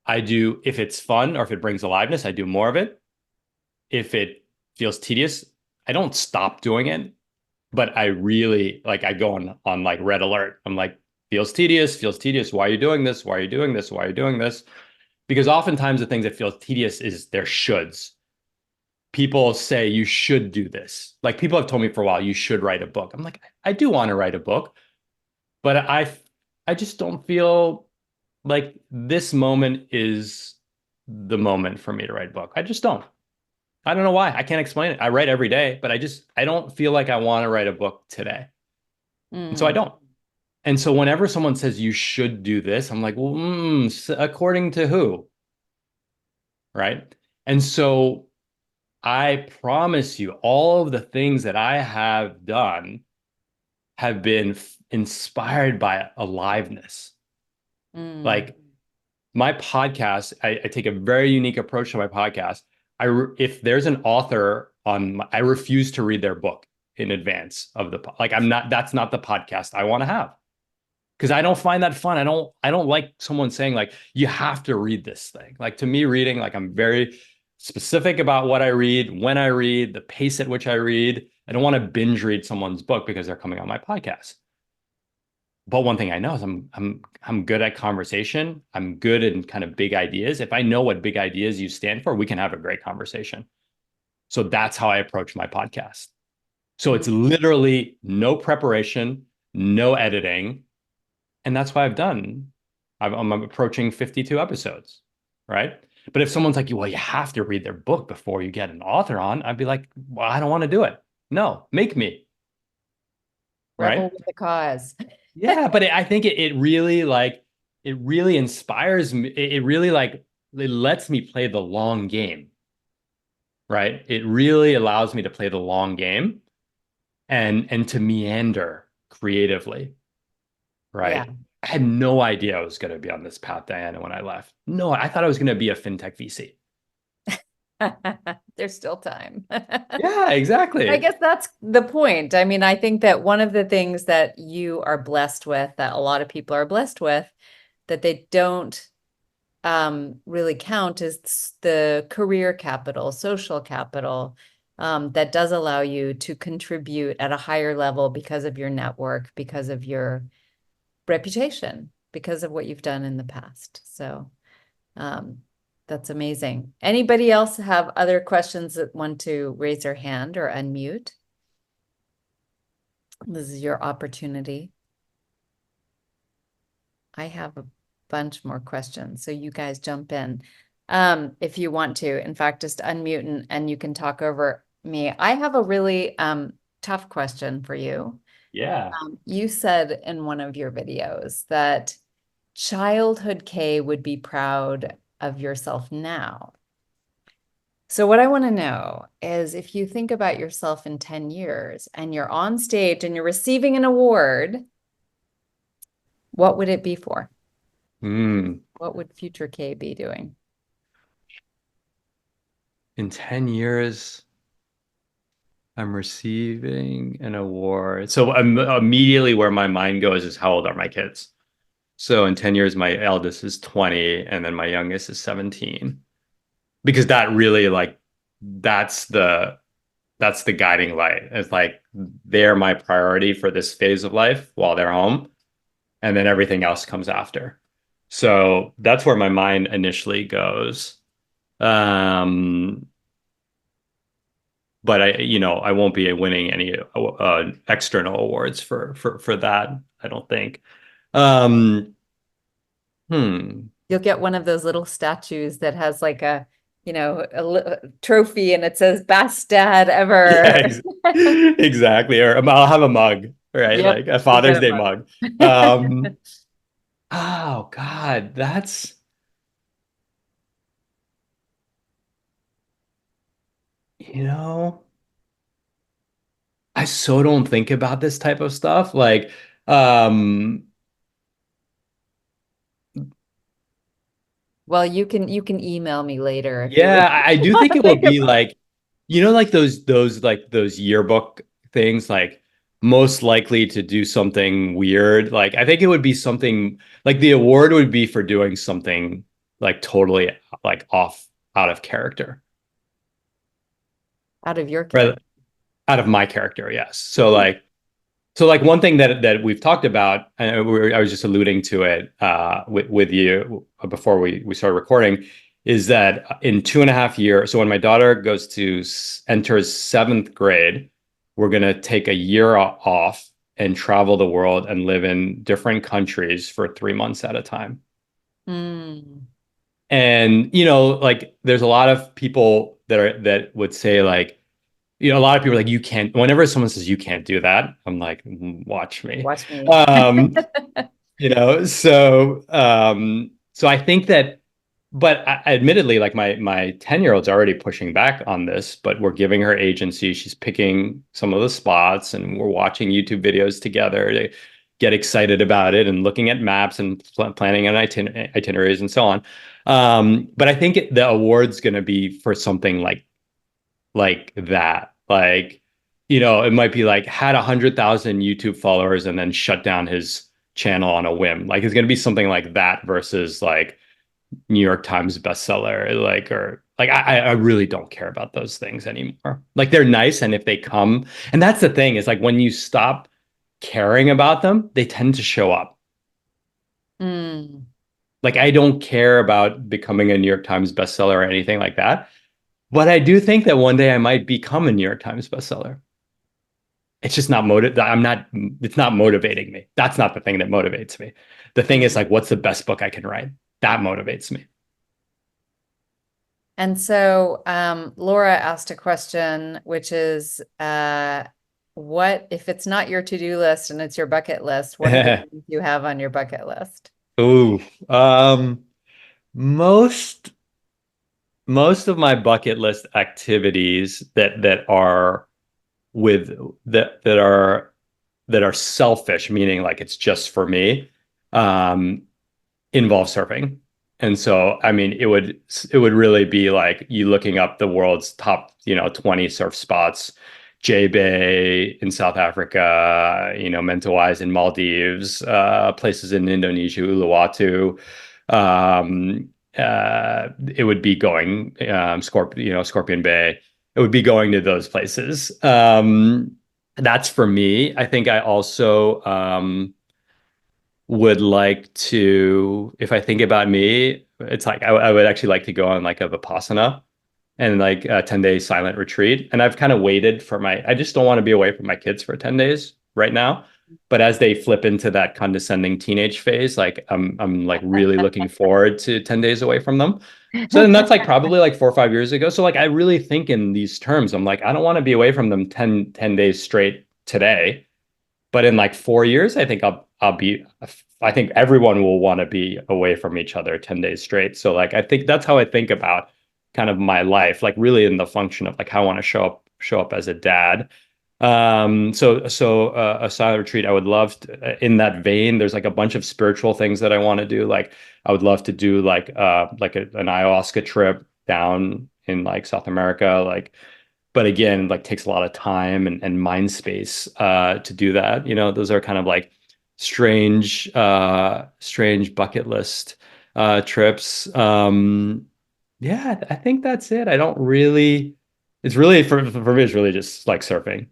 I do, if it's fun or if it brings aliveness, I do more of it. If it feels tedious, I don't stop doing it, but I really like I go on like red alert. I'm like, feels tedious, feels tedious. Why are you doing this? Why are you doing this? Why are you doing this? Because oftentimes the things that feel tedious is their shoulds. People say you should do this. Like people have told me for a while, you should write a book. I'm like, I do want to write a book, but I just don't feel like this moment is the moment for me to write a book. I just don't. I don't know why. I can't explain it. I write every day, but I don't feel like I want to write a book today. And so I
Mm,
don't. And so whenever someone says you should do this, I'm like, well, according to who? Right. And so I promise you, all of the things that I have done have been inspired by aliveness.
mm.
Like my podcast, I take a very unique approach to my podcast. If there's an author I refuse to read their book in advance of like that's not the podcast I want to have because I don't find that fun. I don't like someone saying like you have to read this thing. Like to me, reading, like I'm very specific about what I read, when I read, the pace at which I read. I don't want to binge read someone's book because they're coming on my podcast. But one thing I know is I'm good at conversation. I'm good in kind of big ideas. If I know what big ideas you stand for, we can have a great conversation. So that's how I approach my podcast. So it's
Mm.
literally no preparation, no editing. And that's what I've done. I'm approaching 52 episodes, right? But if someone's like, well, you have to read their book before you get an author on, I'd be like, well, I don't want to do it. No, make me,
Rebel
right?
with the cause.
Yeah, but I think it really like it really inspires me. It really like it lets me play the long game, right? It really allows me to play the long game and to meander creatively,
Yeah.
right? I had no idea I was going to be on this path, Diana, when I left. No, I thought I was going to be a fintech VC.
There's still time.
Yeah,
I
exactly.
guess that's the point. I mean, I think that one of the things that you are blessed with, that a lot of people are blessed with, that they don't really count is the career capital, social capital, that does allow you to contribute at a higher level because of your network, because of your reputation, because of what you've done in the past. So um, that's amazing. Anybody else have other questions that want to raise their hand or unmute? This is your opportunity. I have a bunch more questions, so you guys jump in if you want to. In fact, just unmute and you can talk over me. I have a really tough question for you.
Yeah.
You said in one of your videos that childhood Kay would be proud of yourself now. So what I want to know is if you think about yourself in 10 years and you're on stage and you're receiving an award, what would it be for?
Mm.
What would future Kay be doing?
In 10 years, I'm receiving an award. So immediately where my mind goes is how old are my kids? So in 10 years, my eldest is 20 and then my youngest is 17. Because that really like that's the that's the guiding light. It's like they're my priority for this phase of life while they're home, and then everything else comes after. So that's where my mind initially goes. Um, but I won't be winning any external awards for that. I don't think. Um, hmm.
You'll get one of those little statues that has like a trophy and it says best dad ever.
Yeah, exactly. Or I'll have a mug, right?
Yep,
Like a
you'll
Father's
get
Day
a
mug.
mug.
Oh God, that's you know, I so don't think about this type of stuff. Like, um,
Well, you can email me later if you
yeah, I do
want
think
to
it will
think
be
about.
like, like those yearbook things, like most likely to do something weird. Like, I think it would be something like the award would be for doing something like totally like off out of character.
Out of your
Right.
character.
Out of my character, yes.
Ooh.
So like one thing that we've talked about, and I was just alluding to it with you before we started recording, is that in 2.5 years, so when my daughter goes to enters seventh grade, we're gonna take a year off and travel the world and live in different countries for 3 months at a time.
Mm.
And like there's a lot of people that would say like, a lot of people are like, you can't, whenever someone says you can't do that, I'm like, watch me.
Watch me.
Um, so I think that, but admittedly, like my 10-year-old's already pushing back on this, but we're giving her agency. She's picking some of the spots and we're watching YouTube videos together to get excited about it and looking at maps and planning on itineraries and so on. But I think the award's going to be for something like that. Like, it might be like had 100,000 YouTube followers and then shut down his channel on a whim. Like it's gonna be something like that versus like New York Times bestseller, like or like I really don't care about those things anymore. Like they're nice, and if they come, and that's the thing is like when you stop caring about them, they tend to show up.
Mm.
Like I don't care about becoming a New York Times bestseller or anything like that. But I do think that one day I might become a New York Times bestseller. It's just not it's not motivating me. That's not the thing that motivates me. The thing is
Mm.
like, what's the best book I can write? That motivates me.
And so Laura asked a question, which is what if it's not your to-do list and it's your bucket list, what are the things you have on your bucket list?
Ooh, most most of my bucket list activities that are with that are selfish, meaning like it's just for me, um, involve surfing. And so, I mean, it would really be like you looking up the world's top, 20 surf spots, J Bay in South Africa, Mentawais in Maldives, places in Indonesia, Uluwatu. It would be going Scorpion Bay. It would be going to those places. That's for me. I think I also would like to, if I think about me, it's like I would actually like to go on like a Vipassana and like a 10-day silent retreat. And I've kind of waited for I just don't want to be away from my kids for 10 days right now. But as they flip into that condescending teenage phase, like I'm like really looking forward to 10 days away from them. So then that's like probably like 4 or 5 years ago. So like I really think in these terms. I'm like, I don't want to be away from them 10 days straight today. But in like 4 years, I think everyone will want to be away from each other 10 days straight. So like I think that's how I think about kind of my life, like really in the function of like how I want to show up as a dad. A silent retreat, I would love to, in that vein, there's like a bunch of spiritual things that I want to do. Like I would love to do an ayahuasca trip down in like South America, like, but again, like takes a lot of time and mind space to do that. You know, those are kind of like strange bucket list trips. Yeah, I think that's it. I don't really, it's really for me, it's really just like surfing.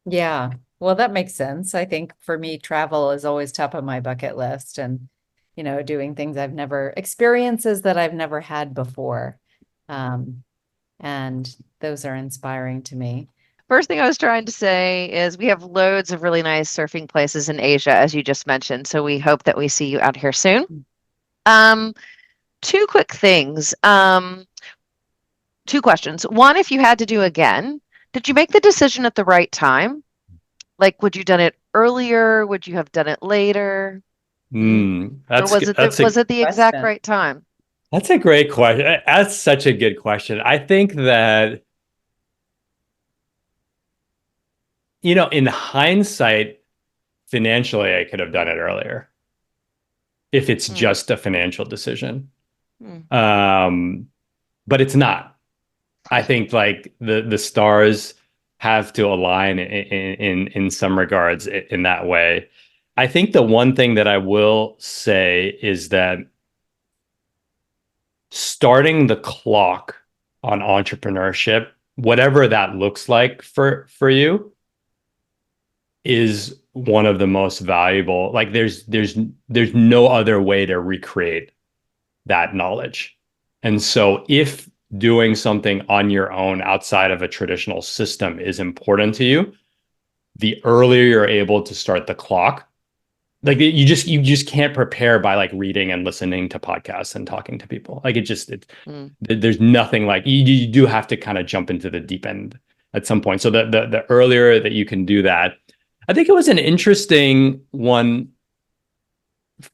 Yeah. Well, that makes sense. I think for me, travel is always top of my bucket list and, doing things experiences that I've never had before. Um, and those are inspiring to me.
First thing I was trying to say is we have loads of really nice surfing places in Asia, as you just mentioned. So we hope that we see you out here soon. Two quick things. Two questions. One, if you had to do again, did you make the decision at the right time? Like, would you done it earlier? Would you have done it later? Or was it the exact right time?
That's a great question. That's such a good question. I think that, in hindsight, financially, I could have done it earlier if it's just a financial decision. But it's not. I think like the stars have to align in some regards in that way. I think the one thing that I will say is that starting the clock on entrepreneurship, whatever that looks like for you, is one of the most valuable. Like there's no other way to recreate that knowledge. And so if doing something on your own outside of a traditional system is important to you, the earlier you're able to start the clock, like you just can't prepare by like reading and listening to podcasts and talking to people. Like there's nothing like you do have to kind of jump into the deep end at some point. So the earlier that you can do that, I think it was an interesting one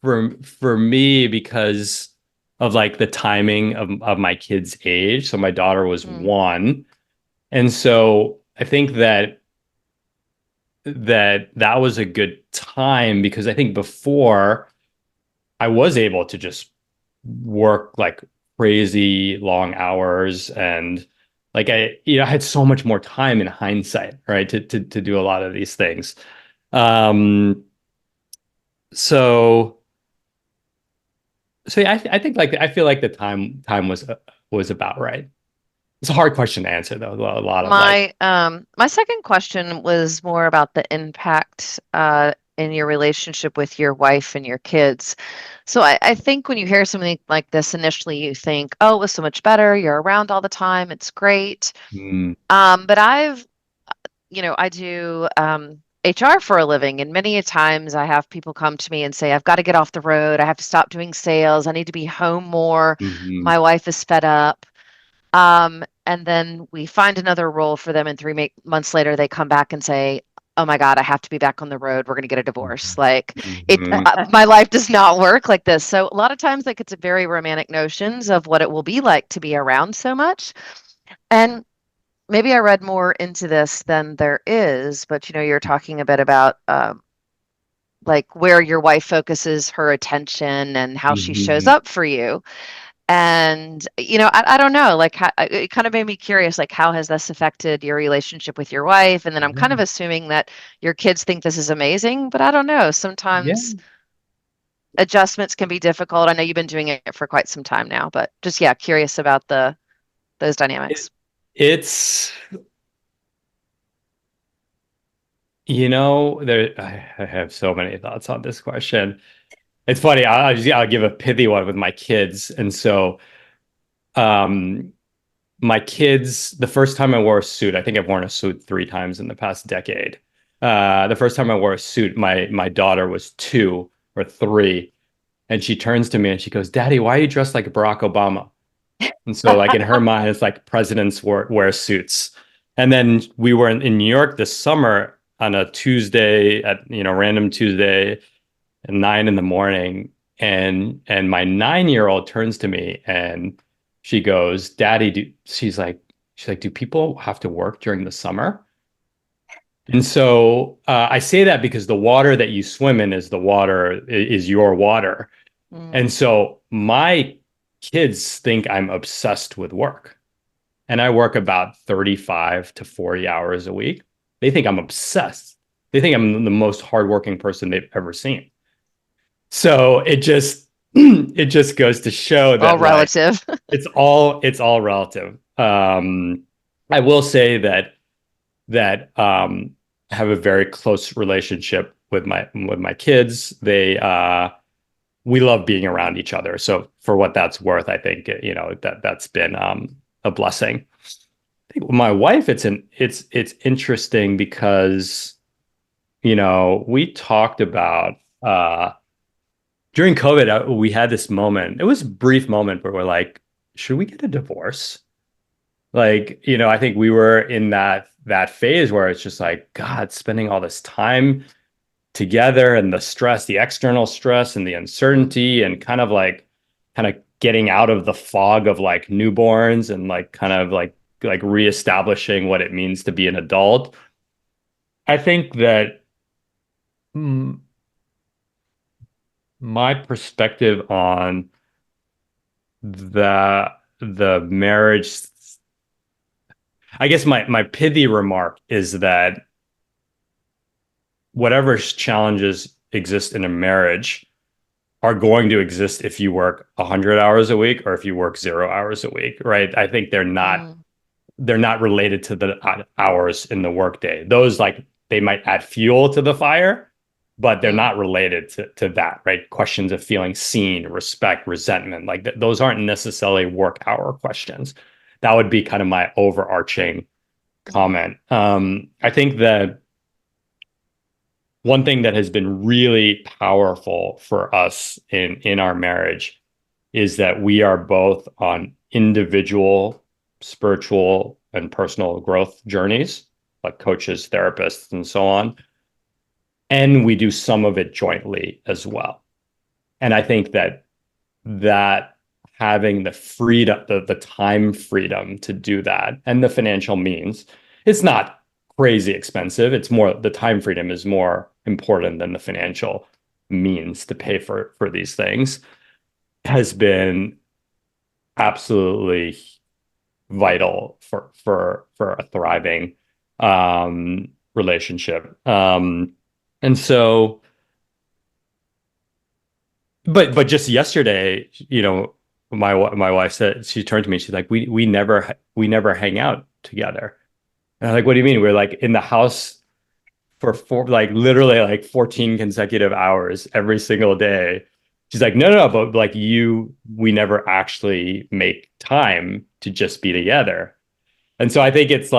for me because of like the timing of my kid's age. So my daughter was 1. And so I think that was a good time because I think before I was able to just work like crazy long hours and like I had so much more time in hindsight, right, to do a lot of these things. So yeah, I think like I feel like the time was about right. It's a hard question to answer though. A lot of
my second question was more about the impact in your relationship with your wife and your kids. So I think when you hear something like this initially, you think, oh, it was so much better. You're around all the time. It's great. But I do HR for a living, and many a times I have people come to me and say, I've got to get off the road. I have to stop doing sales. I need to be home more. My wife is fed up. And then we find another role for them, and 3 months later, they come back and say, "Oh my God, I have to be back on the road. We're going to get a divorce." Like my life does not work like this. So a lot of times, like it's very romantic notions of what it will be like to be around so much. And maybe I read more into this than there is, but you're talking a bit about like where your wife focuses her attention and how she shows up for you. And, I don't know, like it kind of made me curious, like how has this affected your relationship with your wife? And then I'm kind of assuming that your kids think this is amazing, but I don't know. Sometimes adjustments can be difficult. I know you've been doing it for quite some time now, but just, curious about those dynamics.
It's, I have so many thoughts on this question. It's funny. I'll give a pithy one with my kids. And so, my kids, the first time I wore a suit, I think I've worn a suit 3 times in the past decade. The first time I wore a suit, my daughter was 2 or 3, and she turns to me and she goes, "Daddy, why are you dressed like Barack Obama?" And so, like in her mind, it's like presidents wear suits. And then we were in New York this summer on a Tuesday at random Tuesday at 9 a.m, and my 9-year-old turns to me and she goes, "Daddy," she's like, "Do people have to work during the summer?" And so I say that because the water that you swim in is your water. And so my kids think I'm obsessed with work. And I work about 35 to 40 hours a week. They think I'm obsessed. They think I'm the most hardworking person they've ever seen. So it just goes to show that
All relative.
it's all relative. I will say that I have a very close relationship with my kids. We love being around each other. So for what that's worth, I think that's been a blessing. I think with my wife, it's interesting because we talked about during COVID, we had this moment. It was a brief moment where we're like, should we get a divorce? Like, I think we were in that phase where it's just like, God, spending all this time together and the stress, the external stress and the uncertainty and kind of getting out of the fog of like newborns and like kind of like reestablishing what it means to be an adult. I think that my perspective on the marriage, I guess my pithy remark is that whatever challenges exist in a marriage are going to exist if you work 100 hours a week or if you work 0 hours a week, right? I think they're not related to the hours in the workday. Those they might add fuel to the fire, but they're not related to that, right? Questions of feeling seen, respect, resentment, those aren't necessarily work hour questions. That would be kind of my overarching comment. I think that one thing that has been really powerful for us in our marriage is that we are both on individual spiritual and personal growth journeys, like coaches, therapists, and so on. And we do some of it jointly as well. And I think that having the freedom, the time freedom to do that and the financial means, it's not crazy expensive. It's more, the time freedom is more important than the financial means to pay for these things, has been absolutely vital for a thriving relationship. And so, but just yesterday, my wife said, she turned to me, she's like, we never hang out together. And I'm like, what do you mean? We're like in the house for literally 14 consecutive hours every single day. She's like, no, but we never actually make time to just be together. And so I think it's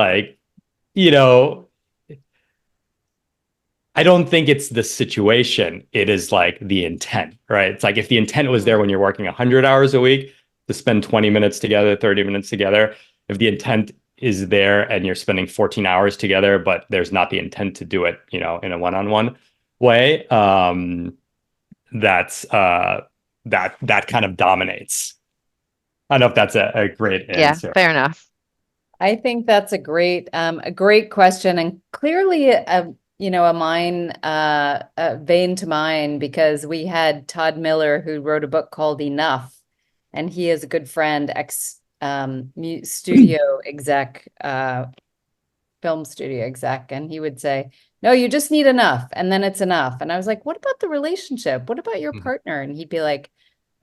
I don't think it's the situation. It is the intent, right? It's if the intent was there when you're working 100 hours a week to spend 20 minutes together, 30 minutes together, if the intent is there and you're spending 14 hours together, but there's not the intent to do it, in a one-on-one way, that kind of dominates. I don't know if that's a great answer.
Yeah, fair enough.
I think that's a great question, and clearly a vein to mine, because we had Todd Miller, who wrote a book called Enough, and he is a good friend, studio exec, film studio exec, and he would say, no, you just need enough, and then it's enough. And I was like, what about the relationship? What about your partner? And he'd be like,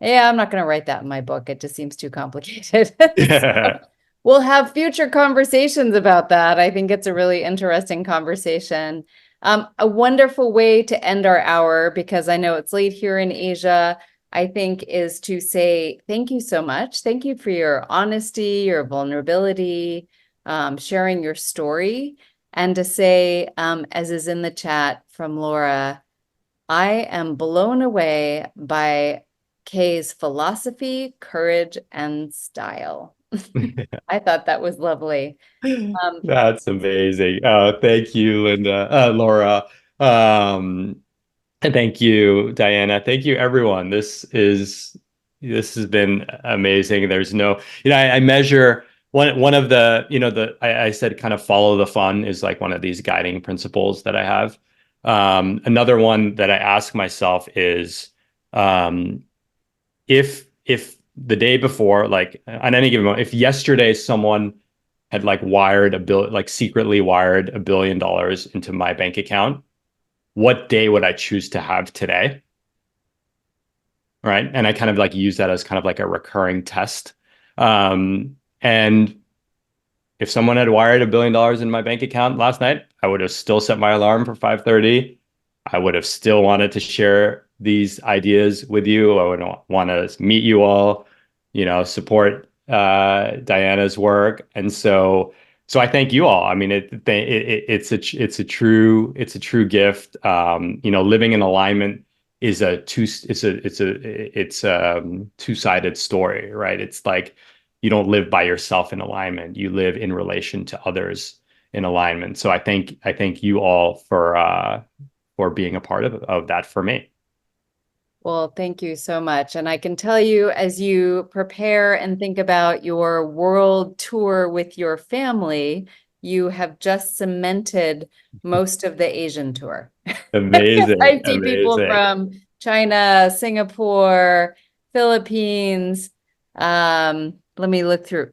yeah, I'm not going to write that in my book. It just seems too complicated. So we'll have future conversations about that. I think it's a really interesting conversation. A wonderful way to end our hour, because I know it's late here in Asia, I think, is to say thank you so much. Thank you for your honesty, your vulnerability, sharing your story, and to say, as is in the chat from Laura, I am blown away by Kay's philosophy, courage, and style. I thought that was lovely.
That's amazing. Thank you, Linda, Laura. And thank you, Diana. Thank you, everyone. This has been amazing. There's no, I measure one of the, I said kind of follow the fun is like one of these guiding principles that I have. Another one that I ask myself is, if the day before, like on any given moment, if yesterday someone had like secretly wired $1 billion into my bank account, what day would I choose to have today? Right. And I kind of like use that as kind of like a recurring test. And if someone had wired $1 billion in my bank account last night, I would have still set my alarm for 5:30. I would have still wanted to share these ideas with you. I would want to meet you all, support Diana's work. And so I thank you all. I mean, it's a true gift. Living in alignment is two-sided story, right? It's like you don't live by yourself in alignment. You live in relation to others in alignment. So I thank you all for being a part of that for me.
Well, thank you so much. And I can tell you, as you prepare and think about your world tour with your family, you have just cemented most of the Asian tour.
Amazing.
I see people
Amazing.
from China, Singapore, Philippines. Let me look through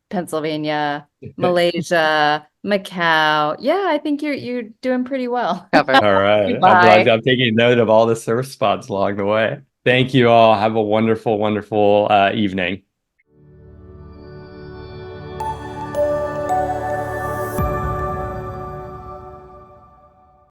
Pennsylvania, Malaysia, Macau. Yeah, I think you're doing pretty well.
Covered.
All right. I'm glad
Bye.
I'm taking note of all the surf spots along the way. Thank you all. Have a wonderful, wonderful evening.